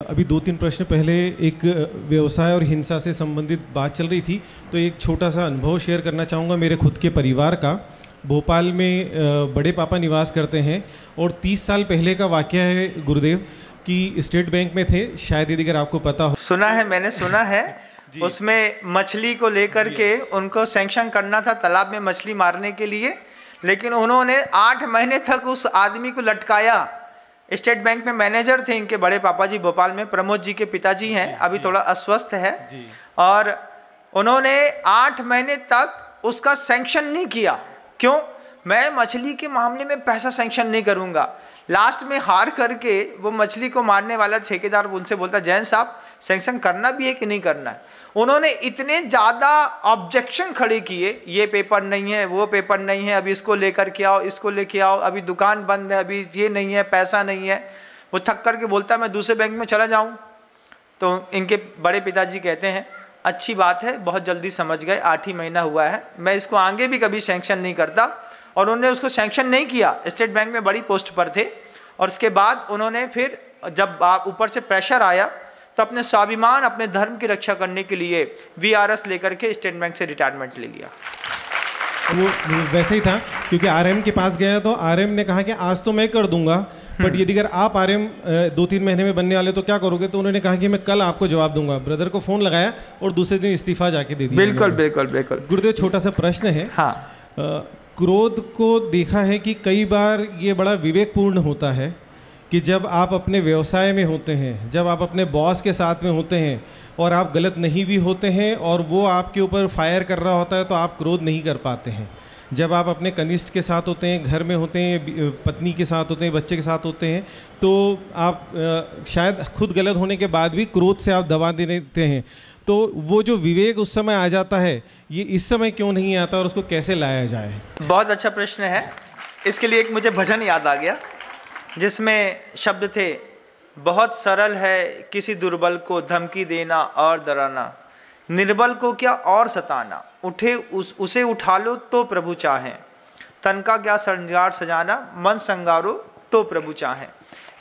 अभी 2-3 प्रश्न पहले एक व्यवसाय और हिंसा से संबंधित बात चल रही थी, तो एक छोटा सा अनुभव शेयर करना चाहूँगा मेरे खुद के परिवार का। भोपाल में बड़े पापा निवास करते हैं और 30 साल पहले का वाकया है गुरुदेव कि स्टेट बैंक में थे, शायद यदि अगर आपको पता हो। सुना है, मैंने सुना है। उसमें मछली को लेकर के उनको सैंक्शन करना था तालाब में मछली मारने के लिए, लेकिन उन्होंने 8 महीने तक उस आदमी को लटकाया। स्टेट बैंक में मैनेजर थे इनके बड़े पापा जी, भोपाल में प्रमोद जी के पिताजी हैं, अभी थोड़ा अस्वस्थ है, और उन्होंने 8 महीने तक उसका सैंक्शन नहीं किया। क्यों? मैं मछली के मामले में पैसा सैंक्शन नहीं करूंगा। लास्ट में हार करके वो मछली को मारने वाला ठेकेदार उनसे बोलता, जैन साहब सैंक्शन करना भी है कि नहीं करना है? उन्होंने इतने ज़्यादा ऑब्जेक्शन खड़े किए, ये पेपर नहीं है, वो पेपर नहीं है, अभी इसको लेकर के आओ, इसको लेके आओ, अभी दुकान बंद है, अभी ये नहीं है, पैसा नहीं है। वो थक करके बोलता मैं दूसरे बैंक में चला जाऊं। तो इनके बड़े पिताजी कहते हैं अच्छी बात है, बहुत जल्दी समझ गए, 8 ही महीना हुआ है, मैं इसको आगे भी कभी सैंक्शन नहीं करता। और उन्होंने उसको सैंक्शन नहीं किया। स्टेट बैंक में बड़ी पोस्ट पर थे, और उसके बाद उन्होंने फिर जब ऊपर से प्रेशर आया तो अपने स्वाभिमान, अपने धर्म की रक्षा करने के लिए VRS लेकर के स्टेट बैंक से रिटायरमेंट ले लिया। वो वैसे ही था, क्योंकि RM के पास गया तो RM ने कहा कि आज तो मैं कर दूंगा, बट यदि अगर आप RM 2-3 महीने में बनने वाले तो क्या करोगे? तो उन्होंने कहा कि मैं कल आपको जवाब दूंगा। ब्रदर को फ़ोन लगाया और दूसरे दिन इस्तीफा जाके दे दिया। बिल्कुल बिल्कुल बिल्कुल। गुरुदेव, छोटा सा प्रश्न है। हाँ, क्रोध को देखा है कि कई बार ये बड़ा विवेकपूर्ण होता है कि जब आप अपने व्यवसाय में होते हैं, जब आप अपने बॉस के साथ में होते हैं और आप गलत नहीं भी होते हैं और वो आपके ऊपर फायर कर रहा होता है, तो आप क्रोध नहीं कर पाते हैं। जब आप अपने कनिष्ठ के साथ होते हैं, घर में होते हैं, पत्नी के साथ होते हैं, बच्चे के साथ होते हैं, तो आप शायद खुद गलत होने के बाद भी क्रोध से आप दबा देते हैं। तो वो जो विवेक उस समय आ जाता है, ये इस समय क्यों नहीं आता और उसको कैसे लाया जाए? बहुत अच्छा प्रश्न है। इसके लिए एक मुझे भजन याद आ गया जिसमें शब्द थे, बहुत सरल है किसी दुर्बल को धमकी देना और डराना, निर्बल को क्या और सताना, उठे उसे उठा लो तो प्रभु चाहे, तन का क्या श्रृंगार सजाना, मन संगारो तो प्रभु चाहे।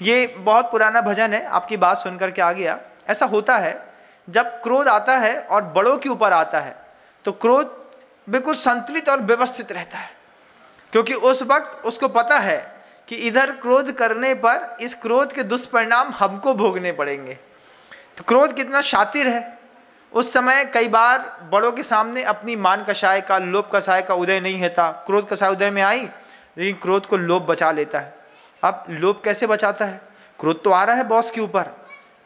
ये बहुत पुराना भजन है, आपकी बात सुनकर के आ गया। ऐसा होता है जब क्रोध आता है और बड़ों के ऊपर आता है तो क्रोध बिल्कुल संतुलित और व्यवस्थित रहता है, क्योंकि उस वक्त उसको पता है कि इधर क्रोध करने पर इस क्रोध के दुष्परिणाम हमको भोगने पड़ेंगे। तो क्रोध कितना शातिर है। उस समय कई बार बड़ों के सामने अपनी मान कषाय का, लोभ कषाय का उदय नहीं होता। क्रोध कषाय उदय में आई, लेकिन क्रोध को लोभ बचा लेता है। अब लोभ कैसे बचाता है? क्रोध तो आ रहा है बॉस के ऊपर,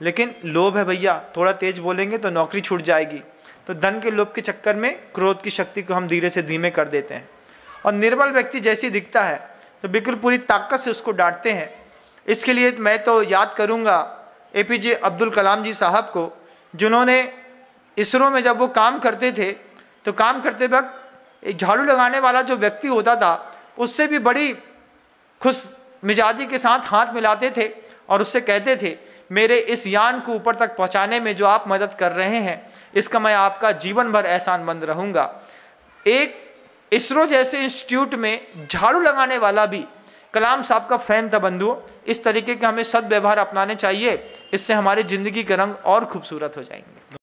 लेकिन लोभ है भैया, थोड़ा तेज बोलेंगे तो नौकरी छूट जाएगी। तो धन के लोभ के चक्कर में क्रोध की शक्ति को हम धीरे से धीमे कर देते हैं, और निर्बल व्यक्ति जैसे दिखता है तो बिल्कुल पूरी ताकत से उसको डांटते हैं। इसके लिए मैं तो याद करूंगा APJ अब्दुल कलाम जी साहब को, जिन्होंने इसरो में जब वो काम करते थे तो काम करते वक्त एक झाड़ू लगाने वाला जो व्यक्ति होता था उससे भी बड़ी खुश मिजाजी के साथ हाथ मिलाते थे और उससे कहते थे, मेरे इस यान को ऊपर तक पहुंचाने में जो आप मदद कर रहे हैं, इसका मैं आपका जीवन भर एहसानमंद रहूंगा। एक इसरो जैसे इंस्टीट्यूट में झाड़ू लगाने वाला भी कलाम साहब का फैन था। बंधुओं, इस तरीके के हमें सद्व्यवहार अपनाने चाहिए, इससे हमारी जिंदगी के रंग और खूबसूरत हो जाएंगे।